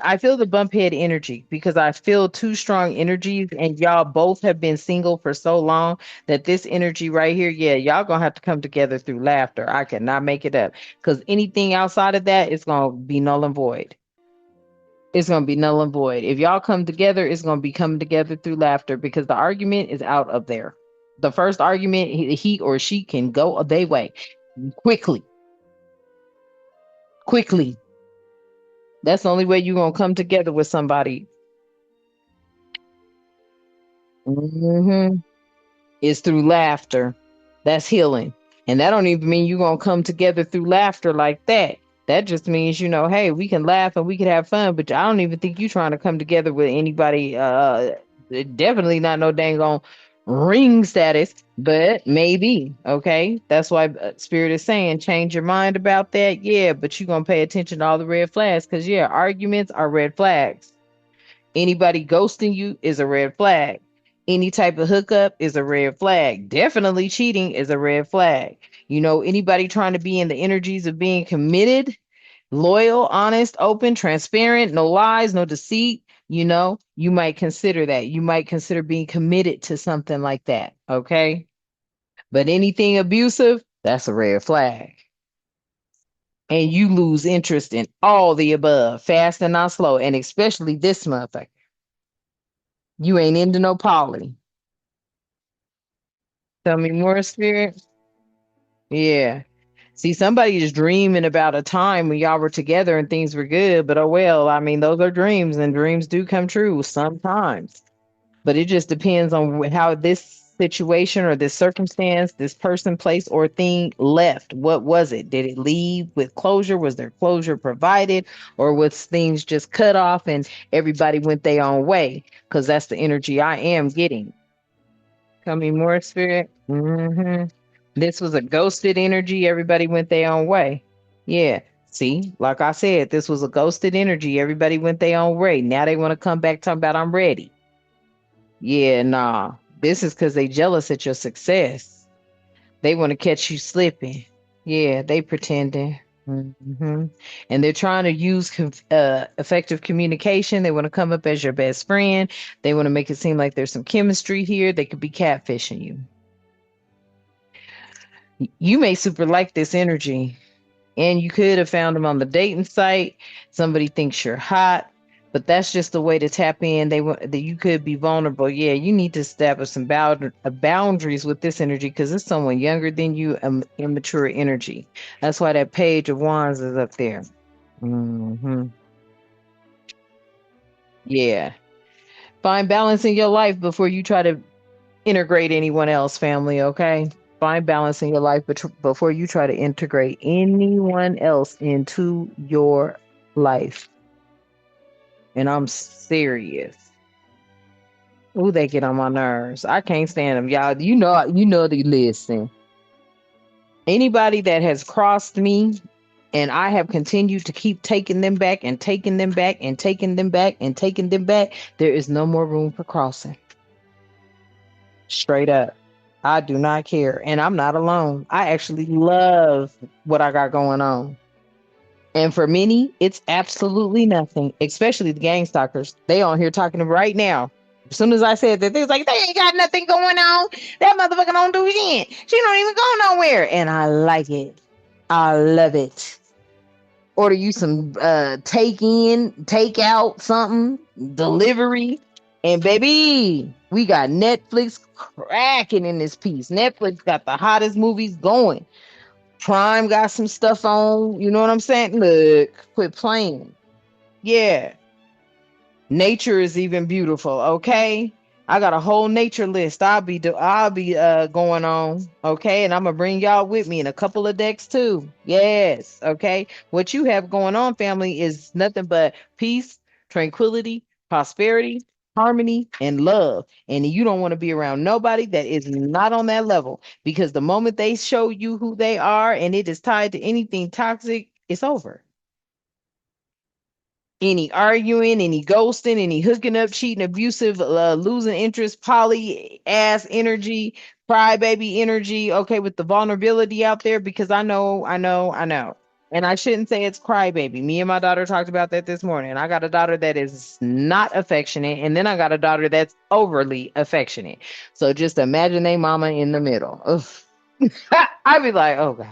I feel the bump head energy because I feel two strong energies, and y'all both have been single for so long that this energy right here, yeah, y'all gonna have to come together through laughter. I cannot make it up because anything outside of that is gonna be null and void. It's gonna be null and void. If y'all come together, it's gonna be coming together through laughter because the argument is out of there. The first argument, he or she can go their way quickly quickly. That's the only way you're gonna come together with somebody. hmm Is through laughter. That's healing. And that don't even mean you're gonna come together through laughter like that. That just means, hey, we can laugh and we can have fun, but I don't even think you trying to come together with anybody. Definitely not no dang on ring status, but maybe. Okay. That's why Spirit is saying change your mind about that. Yeah, but you're gonna pay attention to all the red flags because yeah, arguments are red flags. Anybody ghosting you is a red flag. Any type of hookup is a red flag. Definitely cheating is a red flag. Anybody trying to be in the energies of being committed, loyal, honest, open, transparent, no lies, no deceit, you might consider that. You might consider being committed to something like that. Okay. But anything abusive, that's a red flag. And you lose interest in all the above, fast and not slow, and especially this motherfucker. You ain't into no poly. Tell me more, Spirit. Yeah. See, somebody is dreaming about a time when y'all were together and things were good, but oh well, I mean, those are dreams and dreams do come true sometimes. But it just depends on how this situation or this circumstance, this person, place, or thing left. What was it? Did it leave with closure? Was there closure provided? Or was things just cut off and everybody went their own way? Because that's the energy I am getting. Tell me more, Spirit. This was a ghosted energy. Everybody went their own way. Yeah. See, like I said, this was a ghosted energy. Everybody went their own way. Now they want to come back talking about I'm ready. Yeah, nah. This is because they jealous at your success. They want to catch you slipping. Yeah, they pretending. hmm And they're trying to use effective communication. They want to come up as your best friend. They want to make it seem like there's some chemistry here. They could be catfishing you. You may super like this energy, and you could have found them on the dating site. Somebody thinks you're hot, but that's just the way to tap in. They want that you could be vulnerable. Yeah, you need to establish some boundaries with this energy because it's someone younger than you, immature energy. That's why that page of wands is up there. hmm Yeah, find balance in your life before you try to integrate anyone else, family. Okay, find balance in your life before you try to integrate anyone else into your life. And I'm serious. Ooh, they get on my nerves. I can't stand them, y'all. You know they listen. Anybody that has crossed me And I have continued to keep taking them back and taking them back and taking them back and taking them back. There is no more room for crossing. Straight up. I do not care. And I'm not alone. I actually love what I got going on. And for many, it's absolutely nothing, especially the gang stalkers. They on here talking right now. As soon as I said that, they was like, they ain't got nothing going on. That motherfucker don't do shit. She don't even go nowhere. And I like it. I love it. Order you some take in, take out something, delivery. And baby, we got Netflix cracking in this piece. Netflix got the hottest movies going. Prime got some stuff on. You know what I'm saying? Look, quit playing. Yeah. Nature is even beautiful. Okay. I got a whole nature list. I'll be going on. Okay. And I'm gonna bring y'all with me in a couple of decks too. Yes. Okay. What you have going on, family, is nothing but peace, tranquility, prosperity, harmony, and love. And you don't want to be around nobody that is not on that level, because the moment they show you who they are and it is tied to anything toxic, it's over. Any arguing, any ghosting, any hooking up, cheating, abusive, losing interest, poly ass energy, crybaby energy. Okay, with the vulnerability out there, because I know. And I shouldn't say it's crybaby. Me and my daughter talked about that this morning. I got a daughter that is not affectionate, and then I got a daughter that's overly affectionate. So just imagine a mama in the middle. Ugh. I'd be like, oh God.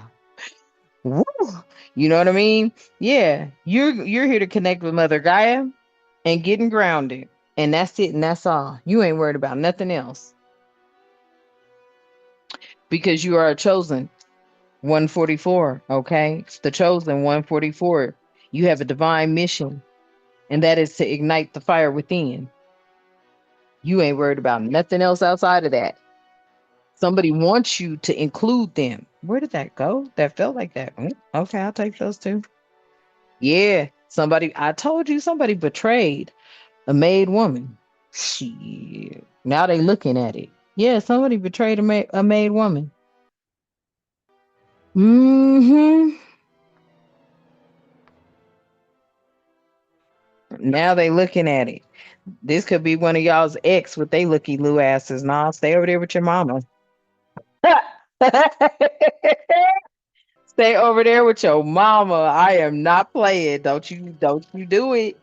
Woo. You know what I mean? Yeah, you're here to connect with Mother Gaia and getting grounded, and that's it, and that's all. You ain't worried about nothing else, because you are a chosen 144. Okay, it's the chosen 144. You have a divine mission, and that is to ignite the fire within. You ain't worried about nothing else outside of that. Somebody wants you to include them. Where did that go? That felt like that. Okay, I'll take those two. Yeah, somebody, I told you, somebody betrayed a made woman. Shit. Now they looking at it. Yeah, somebody betrayed a made woman. Hmm. Now they looking at it. This could be one of y'all's ex with they looky loo asses. Nah, stay over there with your mama. Stay over there with your mama. I am not playing. Don't you do it.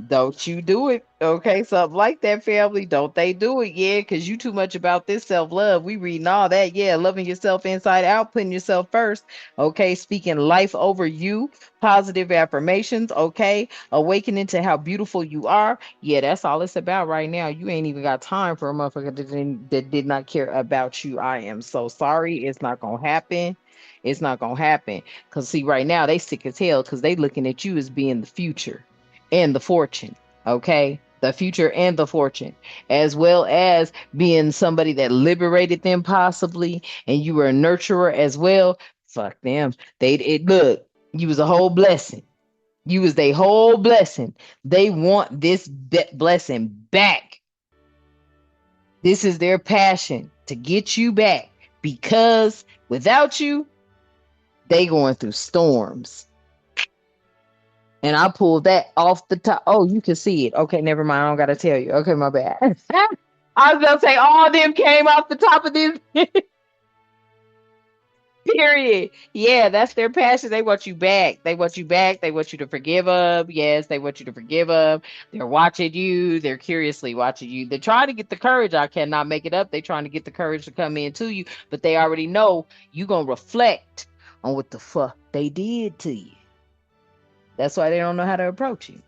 Don't you do it. Okay, something like that, family. Don't they do it? Yeah, because you too much about this self-love. We reading all that. Yeah, loving yourself inside out, putting yourself first. Okay, speaking life over you, positive affirmations. Okay, awakening to how beautiful you are. Yeah, that's all it's about right now. You ain't even got time for a motherfucker that did not care about you. I am so sorry. It's not gonna happen. It's not gonna happen. Cause see, right now they sick as hell because they looking at you as being the future and the fortune. Okay, the future and the fortune, as well as being somebody that liberated them possibly, and you were a nurturer as well. Fuck them. They it look, you was a whole blessing. You was a whole blessing. They want this blessing back. This is their passion to get you back, because without you, they going through storms. And I pulled that off the top. Oh, you can see it. Okay, never mind. I don't gotta tell you. Okay, my bad. I was gonna say all of them came off the top of this. Period. Yeah, that's their passion. They want you back. They want you back. They want you to forgive them. Yes, they want you to forgive them. They're watching you. They're curiously watching you. They're trying to get the courage. I cannot make it up. They're trying to get the courage to come in to you, but they already know you gonna reflect on what the fuck they did to you. That's why they don't know how to approach you.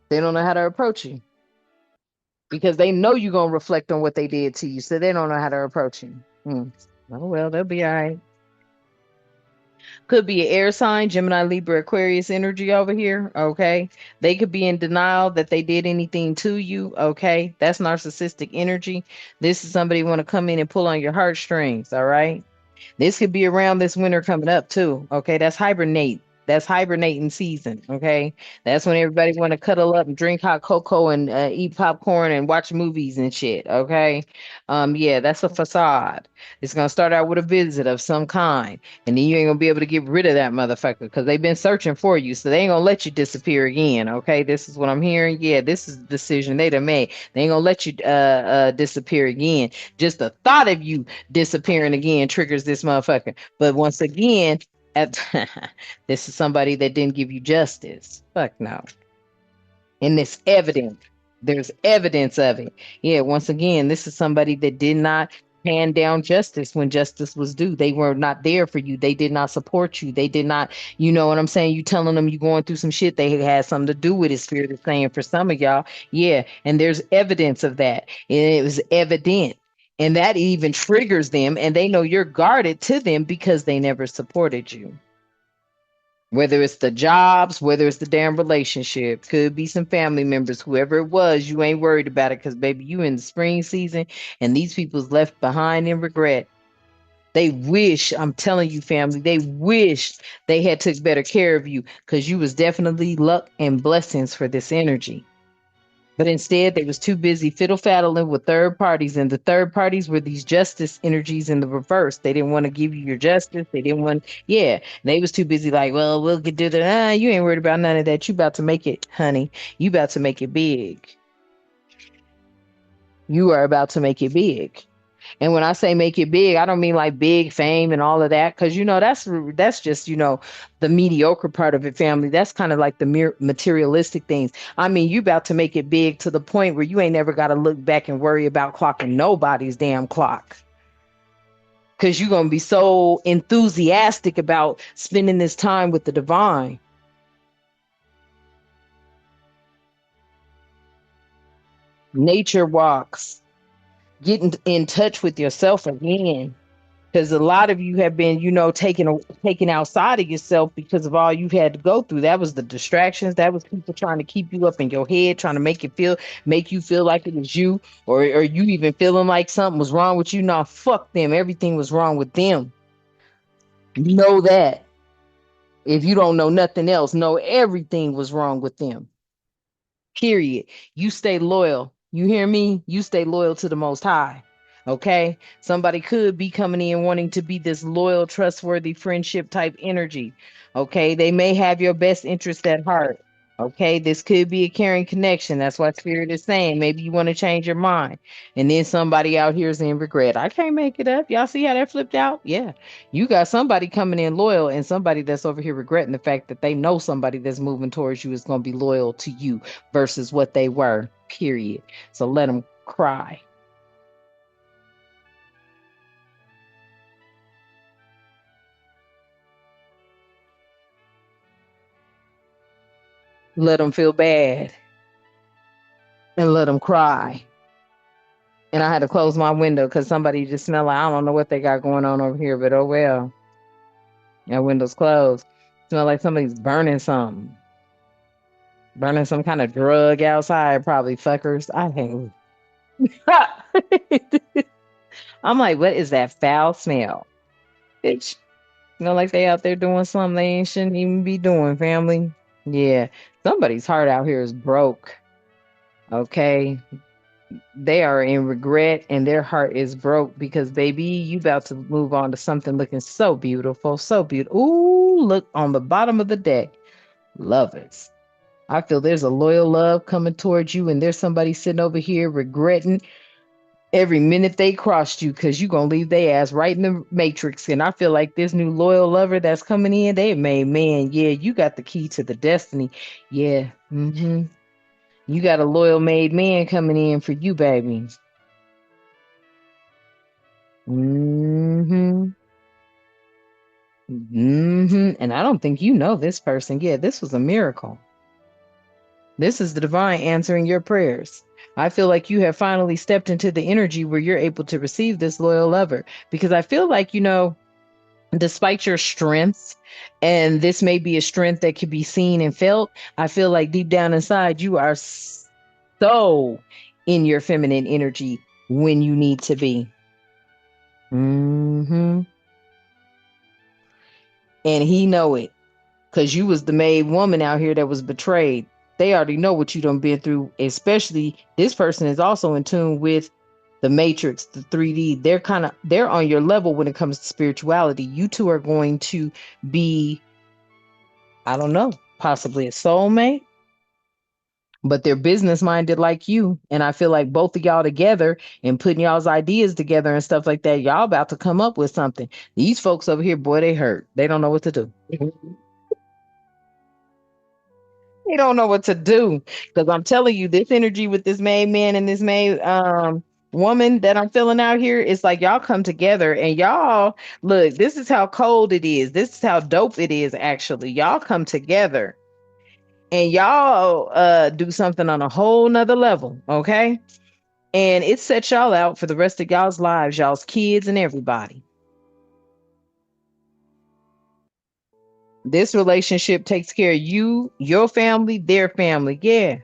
They don't know how to approach you because they know you're gonna reflect on what they did to you, so they don't know how to approach you. Hmm. Oh well, they'll be all right. Could be an air sign, Gemini, Libra, Aquarius energy over here. Okay, they could be in denial that they did anything to you. Okay, that's narcissistic energy. This is somebody want to come in and pull on your heartstrings. All right, this could be around this winter coming up too. Okay, that's hibernate. That's hibernating season. Okay, that's when everybody want to cuddle up and drink hot cocoa and eat popcorn and watch movies and shit. Okay, yeah, that's a facade. It's gonna start out with a visit of some kind, and then you ain't gonna be able to get rid of that motherfucker because they've been searching for you, so they ain't gonna let you disappear again. Okay, this is what I'm hearing. Yeah, this is the decision they done made. They ain't gonna let you disappear again. Just the thought of you disappearing again triggers this motherfucker. But once again, at this is somebody that didn't give you justice. Fuck no. And it's evident. There's evidence of it. Yeah, once again, this is somebody that did not hand down justice when justice was due. They were not there for you. They did not support you. They did not, you know what I'm saying? You telling them you going through some shit, they had something to do with it, Spirit is saying for some of y'all. Yeah, and there's evidence of that. And it was evident. And that even triggers them, and they know you're guarded to them because they never supported you. Whether it's the jobs, whether it's the damn relationship, could be some family members, whoever it was, you ain't worried about it because baby, you in the spring season and these people's left behind in regret. They wish, I'm telling you, family, they wish they had took better care of you because you was definitely luck and blessings for this energy. But instead, they was too busy fiddle faddling with third parties, and the third parties were these justice energies in the reverse. They didn't want to give you your justice. They didn't want, yeah. They was too busy like, well, we'll get do that. You ain't worried about none of that. You about to make it, honey. You about to make it big. You are about to make it big. And when I say make it big, I don't mean like big fame and all of that, because you know that's just the mediocre part of it, family. That's kind of like the mere materialistic things. I mean, you about to make it big to the point where you ain't never got to look back and worry about clocking nobody's damn clock, because you're gonna be so enthusiastic about spending this time with the divine. Nature walks, getting in touch with yourself again, because a lot of you have been, taken outside of yourself because of all you've had to go through. That was the distractions. That was people trying to keep you up in your head, trying to make you feel like it was you, or you even feeling like something was wrong with you. No, fuck them. Everything was wrong with them. Know that. If you don't know nothing else, know everything was wrong with them. Period. You stay loyal. You hear me? You stay loyal to the Most High. Okay. Somebody could be coming in wanting to be this loyal, trustworthy friendship type energy. Okay. They may have your best interest at heart. Okay. This could be a caring connection. That's what Spirit is saying. Maybe you want to change your mind. And then somebody out here is in regret. I can't make it up. Y'all see how that flipped out? Yeah. You got somebody coming in loyal and somebody that's over here regretting the fact that they know somebody that's moving towards you is going to be loyal to you versus what they were, period. So let them cry. Let them feel bad and let them cry. And I had to close my window because somebody just smelled like, I don't know what they got going on over here, but oh well. That window's closed. Smell like somebody's burning something. Burning some kind of drug outside, probably fuckers. I hate. I'm like, what is that foul smell? Bitch. Like they out there doing something they ain't shouldn't even be doing, family. Yeah. Somebody's heart out here is broke. Okay. They are in regret and their heart is broke because baby, you about to move on to something looking so beautiful, so beautiful. Ooh, look on the bottom of the deck. Lovers. I feel there's a loyal love coming towards you, and there's somebody sitting over here regretting every minute they crossed you because you're gonna leave their ass right in the matrix. And I feel like this new loyal lover that's coming in, they made man, yeah, you got the key to the destiny. Yeah. You got a loyal made man coming in for you, baby. hmm And I don't think you know this person. Yeah, this was a miracle. This is the divine answering your prayers. I feel like you have finally stepped into the energy where you're able to receive this loyal lover because I feel like, despite your strengths, and this may be a strength that can be seen and felt, I feel like deep down inside you are so in your feminine energy when you need to be. hmm And he know it. because you was the maid woman out here that was betrayed. They already know what you done been through. Especially this person is also in tune with the matrix, the 3D. They're on your level when it comes to spirituality. You two are going to be, I don't know, possibly a soulmate, but they're business minded like you. And I feel like both of y'all together and putting y'all's ideas together and stuff like that, y'all about to come up with something. These folks over here, boy, they hurt. They don't know what to do. They don't know what to do. Because I'm telling you, this energy with this maid man and this maid woman that I'm feeling out here, it's like y'all come together and y'all look, this is how cold it is. This is how dope it is, actually. Y'all come together and y'all do something on a whole nother level, okay? And it sets y'all out for the rest of y'all's lives, y'all's kids and everybody. This relationship takes care of you, your family, their family. Yeah.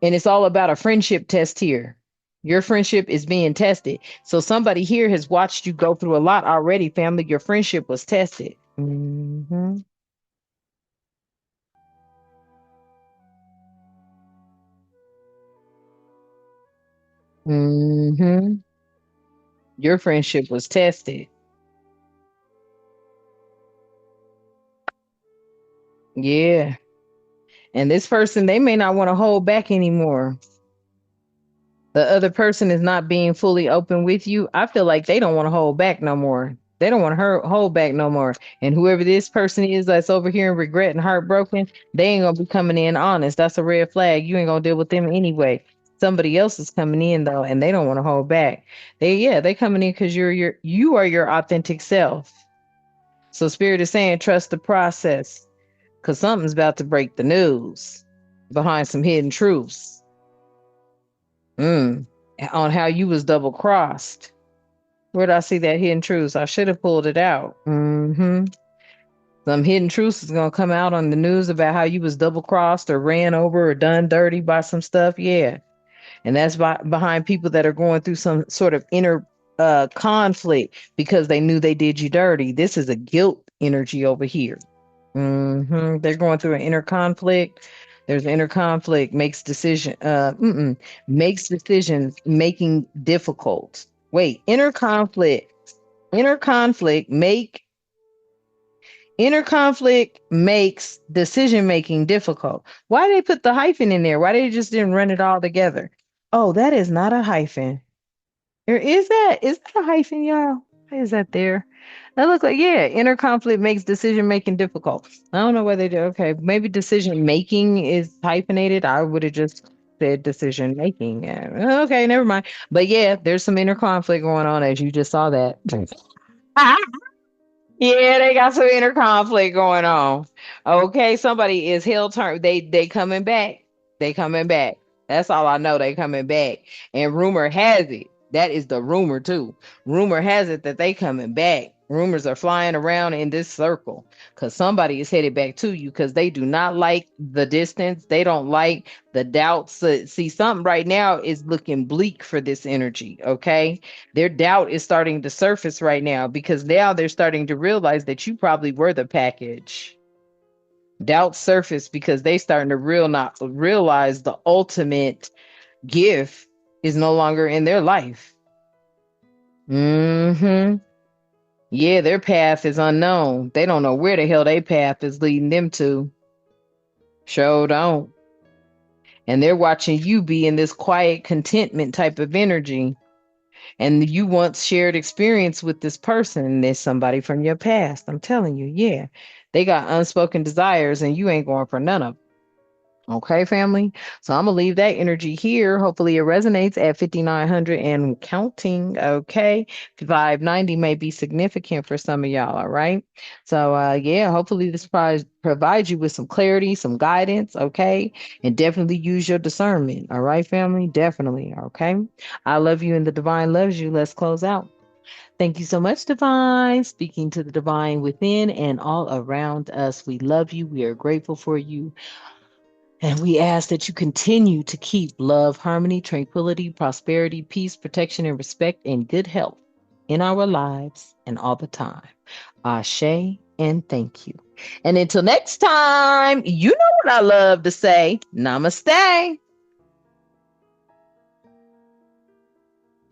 And it's all about a friendship test here. Your friendship is being tested. So somebody here has watched you go through a lot already, family. Your friendship was tested. Hmm. Hmm. Your friendship was tested. Yeah. And this person, they may not want to hold back anymore. The other person is not being fully open with you. I feel like they don't want to hold back no more. They don't want to hold back no more. And whoever this person is that's over here in regret and heartbroken, they ain't gonna be coming in honest. That's a red flag. You ain't gonna deal with them anyway. Somebody else is coming in though, and they don't want to hold back. They coming in because you are your authentic self. So spirit is saying trust the process, because something's about to break the news behind some hidden truths. Mm. On how you was double crossed. Where did I see that hidden truths? I should have pulled it out. Some hidden truths is gonna come out on the news about how you was double crossed or ran over or done dirty by some stuff. Yeah, and that's behind people that are going through some sort of inner conflict because they knew they did you dirty. This is a guilt energy over here. They're going through an inner conflict. There's inner conflict makes decisions making difficult. Wait, inner conflict make inner conflict makes decision making difficult. Why they put the hyphen in there? Why they just didn't run it all together? Oh, that is not a hyphen. Or is that? Is that a hyphen, y'all? Why is that there? That looks like, yeah, inner conflict makes decision making difficult. I don't know why they do. Okay, maybe decision making is hyphenated. I would have just said decision making. Yeah. Okay, never mind. But yeah, there's some inner conflict going on as you just saw that. Yeah, they got some inner conflict going on. Okay, somebody is hill turn. They coming back. They coming back. That's all I know. They coming back. And rumor has it, that is the rumor too. Rumor has it that they coming back. Rumors are flying around in this circle because somebody is headed back to you because they do not like the distance. They don't like the doubts. See, something right now is looking bleak for this energy. Okay, their doubt is starting to surface right now because now they're starting to realize that you probably were the package. Doubt surface because they starting to not realize the ultimate gift is no longer in their life. Hmm. Yeah, their path is unknown. They don't know where the hell their path is leading them to. Sure don't. And they're watching you be in this quiet contentment type of energy. And you once shared experience with this person, and there's somebody from your past. I'm telling you, yeah. They got unspoken desires, and you ain't going for none of them. Okay, family. So I'm gonna leave that energy here. Hopefully, it resonates at 5,900 and counting. Okay, 590 may be significant for some of y'all. All right. So, yeah. Hopefully, this provides you with some clarity, some guidance. Okay, and definitely use your discernment. All right, family. Definitely. Okay. I love you, and the divine loves you. Let's close out. Thank you so much, Divine. Speaking to the divine within and all around us. We love you. We are grateful for you. And we ask that you continue to keep love, harmony, tranquility, prosperity, peace, protection, and respect and good health in our lives and all the time. Ashe and thank you. And until next time, you know what I love to say. Namaste.